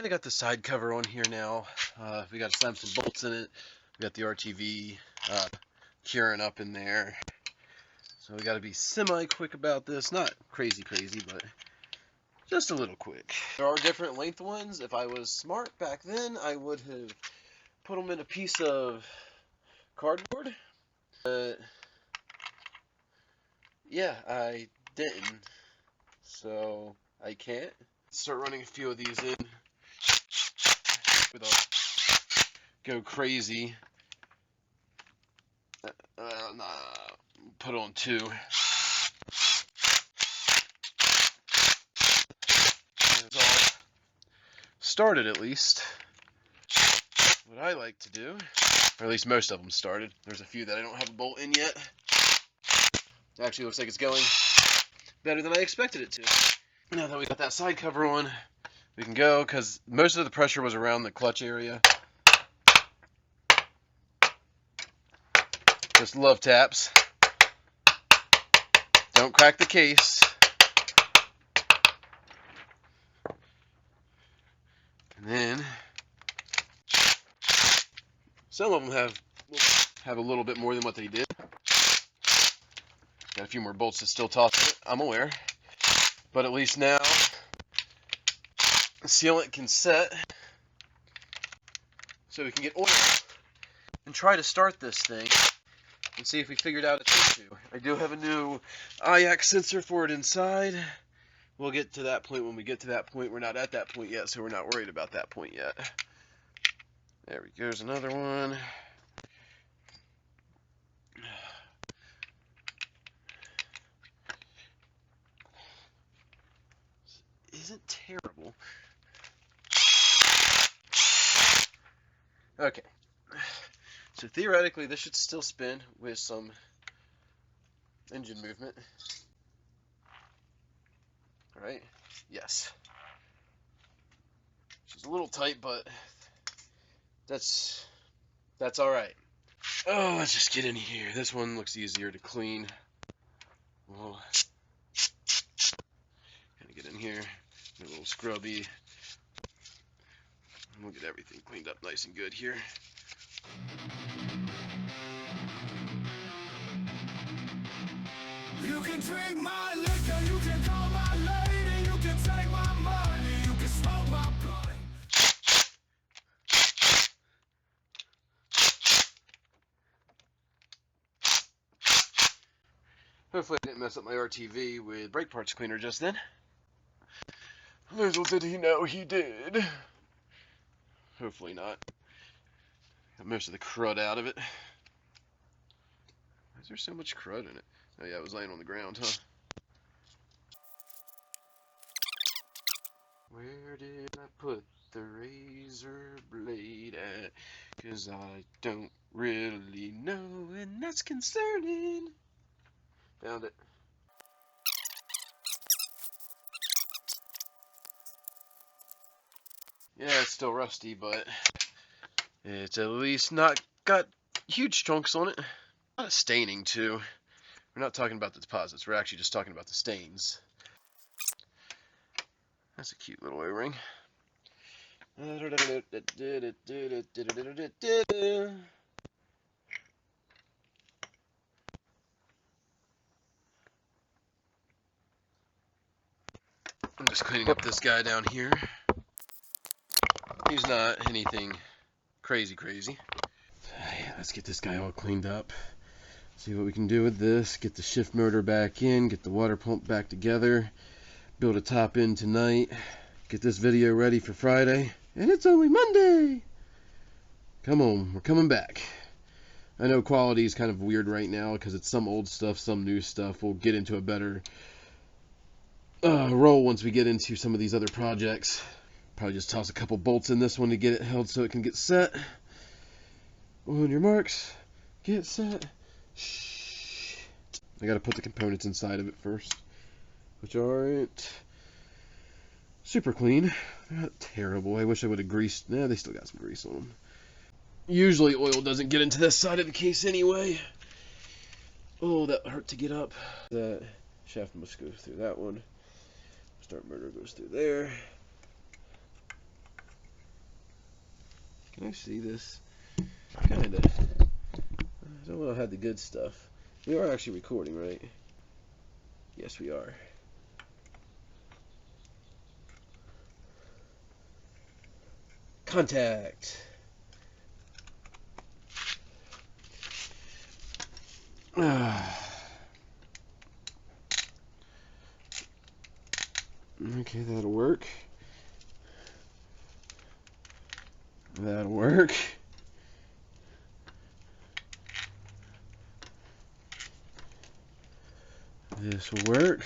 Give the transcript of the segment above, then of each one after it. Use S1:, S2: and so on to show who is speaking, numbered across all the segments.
S1: kind of got the side cover on here now. We got to slam some bolts in it. We got the RTV curing up in there. So we got to be semi-quick about this. Not crazy, but just a little quick. There are different length ones. If I was smart back then, I would have put them in a piece of cardboard. But yeah, I didn't. So I can't. Start running a few of these in. Without go crazy. Nah, put on 2. It's all started, at least. What I like to do, or at least most of them started. There's a few that I don't have a bolt in yet. It actually looks like it's going better than I expected it to. Now that we got that side cover on, we can go, because most of the pressure was around the clutch area. Just love taps. Don't crack the case. And then some of them have a little bit more than what they did. Got a few more bolts to still toss in it, I'm aware. But at least now the sealant can set so we can get oil and try to start this thing and see if we figured out its issue. I do have a new IAC sensor for it inside. We'll get to that point when we get to that point. We're not at that point yet, so we're not worried about that point yet. There goes another one. Isn't terrible. Okay. So theoretically, this should still spin with some engine movement. All right? Yes. She's a little tight, but that's all right. Oh, let's just get in here. This one looks easier to clean. We'll kind of get in here, get a little scrubby. We'll get everything cleaned up nice and good here.
S2: You can drink my liquor, you can call my lady, you can take my money, you can smoke my blood.
S1: Hopefully I didn't mess up my RTV with brake parts cleaner just then. Little did he know he did. Hopefully not. Got most of the crud out of it. Why is there so much crud in it? Oh yeah, it was laying on the ground, huh? Where did I put the razor blade at? 'Cause I don't really know, and that's concerning. Found it. Yeah, it's still rusty, but it's at least not got huge chunks on it. A lot of staining, too. We're not talking about the deposits. We're actually just talking about the stains. That's a cute little O-ring. I'm just cleaning up this guy down here. He's not anything crazy. Yeah, let's get this guy all cleaned up. See what we can do with this. Get the shift motor back in. Get the water pump back together. Build a top end tonight. Get this video ready for Friday. And it's only Monday! Come on, we're coming back. I know quality is kind of weird right now because it's some old stuff, some new stuff. We'll get into a better roll once we get into some of these other projects. Probably just toss a couple bolts in this one to get it held so it can get set. On your marks, get set. Shh. I gotta put the components inside of it first, which aren't super clean. They're not terrible. I wish I would have greased. Nah, they still got some grease on them. Usually oil doesn't get into this side of the case anyway. Oh, that hurt to get up. That shaft must go through that one. Start motor goes through there. Can I see this? Kinda. I don't know if I had the good stuff. We are actually recording, right? Yes, we are. Contact. Okay, that'll work. That'll work. This will work.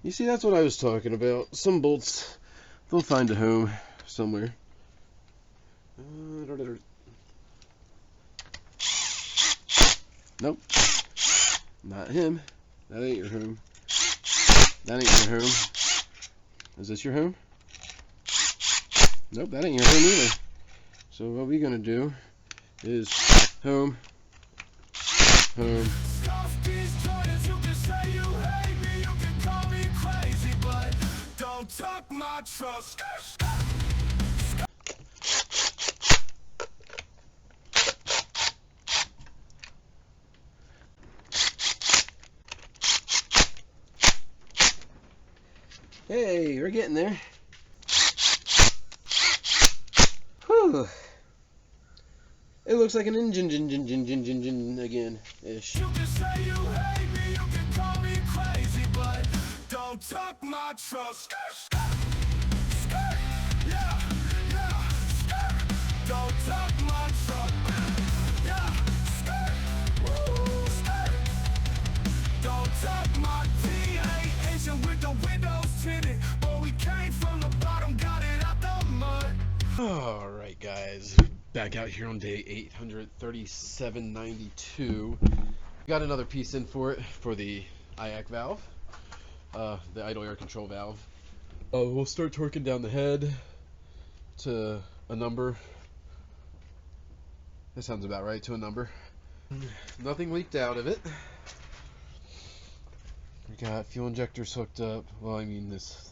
S1: You see, that's what I was talking about. Some bolts, they'll find a home somewhere. Nope. Not him. That ain't your home. That ain't your home. Is this your home? Nope, that ain't your home either. So what we're gonna do is home, home.
S2: Talk my trust.
S1: Hey, we're getting there. Whew. It looks like an engine again ish.
S2: You can say you hate me, you can call me crazy, but don't talk my trust. Yeah, yeah, don't talk my trust. Yeah, woo, don't talk my T8 Asian with the windows tinted. But we came from the bottom, got it out the mud.
S1: Alright guys, back out here on day 837.92. Got another piece in for it for the IAC valve, the idle air control valve. We'll start torquing down the head to a number. That sounds about right, to a number. Nothing leaked out of it. We got fuel injectors hooked up. Well, I mean this.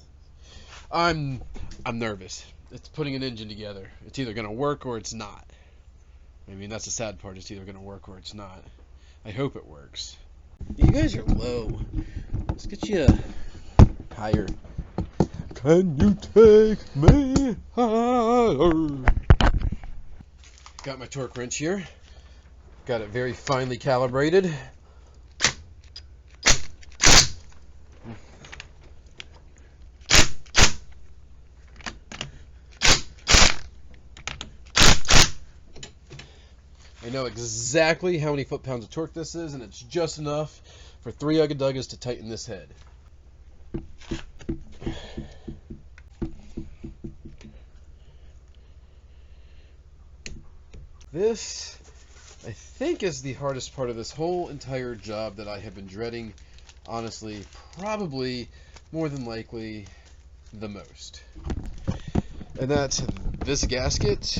S1: I'm nervous. It's putting an engine together. It's either gonna work or it's not. I mean, that's the sad part. It's either gonna work or it's not. I hope it works. You guys are low. Let's get you higher. Can you take me higher? Got my torque wrench here. Got it very finely calibrated. I know exactly how many foot-pounds of torque this is, and it's just enough for 3 Ugga-Duggas to tighten this head. This, I think, is the hardest part of this whole entire job that I have been dreading, honestly, probably more than likely the most. And that's this gasket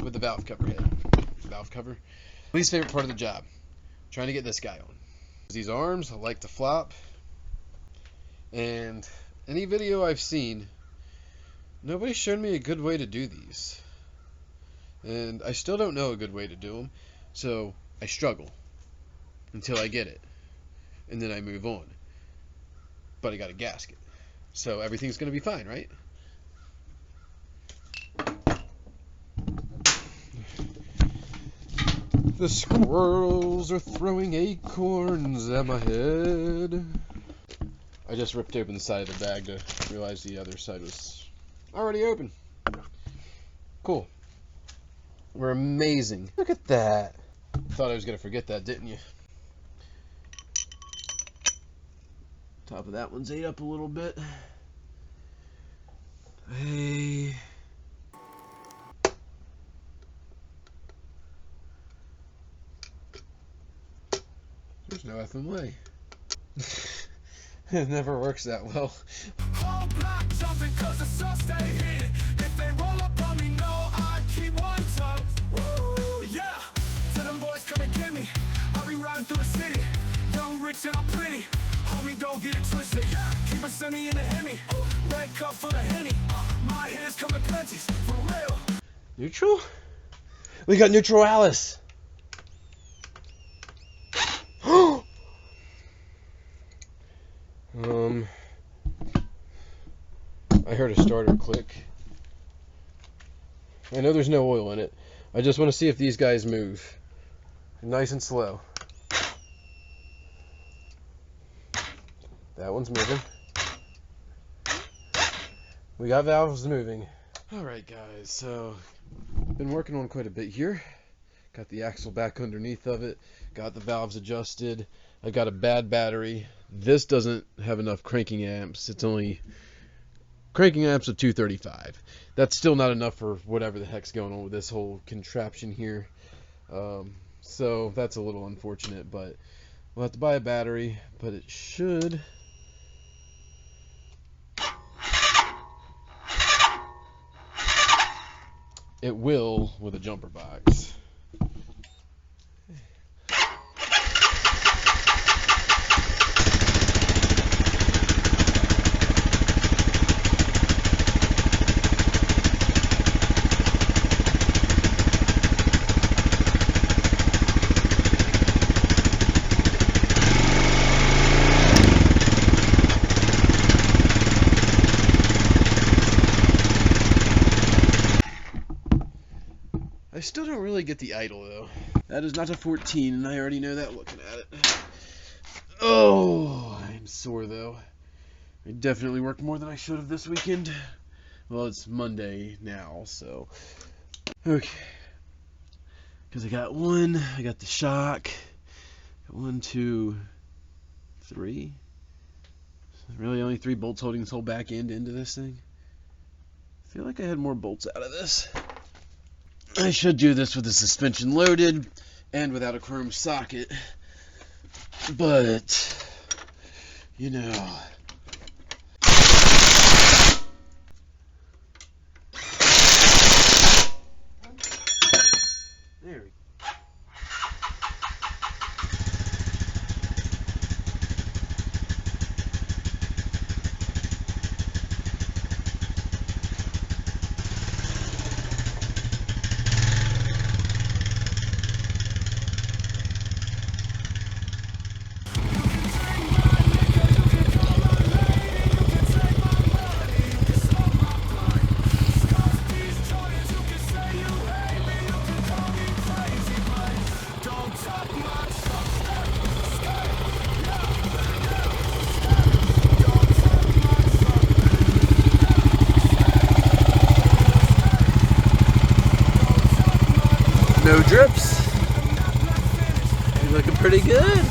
S1: with the valve cover head. Valve cover. Least favorite part of the job. Trying to get this guy on. These arms like to flop. And any video I've seen, nobody showed me a good way to do these. And I still don't know a good way to do them. So I struggle until I get it. And then I move on. But I got a gasket. So everything's going to be fine, right? The squirrels are throwing acorns at my head. I just ripped open the side of the bag to realize the other side was already open. Cool. We're amazing. Look at that. Thought I was going to forget that, didn't you? Top of that one's ate up a little bit. Hey. There's no effing way. It never works that well.
S2: Whole block jumping 'cause the sun stay hidden. If they roll up on me, no, I keep one tuck. riding through the city. Young, rich, and I'm pretty. Homie, don't get it twisted. Keep it sunny in the Hemi. Red cup for the Henny. My hands come in plenties, for real.
S1: Neutral? We got neutral Alice. I heard a starter click. I know there's no oil in it. I just want to see if these guys move. Nice and slow. That one's moving. We got valves moving. Alright guys, so been working on quite a bit here. Got the axle back underneath of it. Got the valves adjusted. I got a bad battery. This doesn't have enough cranking amps. It's only cranking amps of 235. That's still not enough for whatever the heck's going on with this whole contraption here. So that's a little unfortunate, but we'll have to buy a battery, but it should. It will with a jumper box. I still don't really get the idle though. That is not a 14, and I already know that looking at it. Oh, I'm sore though. I definitely worked more than I should have this weekend. Well, it's Monday now, so. Okay. Because I got the shock. Got 1, 2, 3. Really only 3 bolts holding this whole back end into this thing. I feel like I had more bolts out of this. I should do this with the suspension loaded and without a chrome socket, but, you know. There we go. No drips. You're looking pretty good.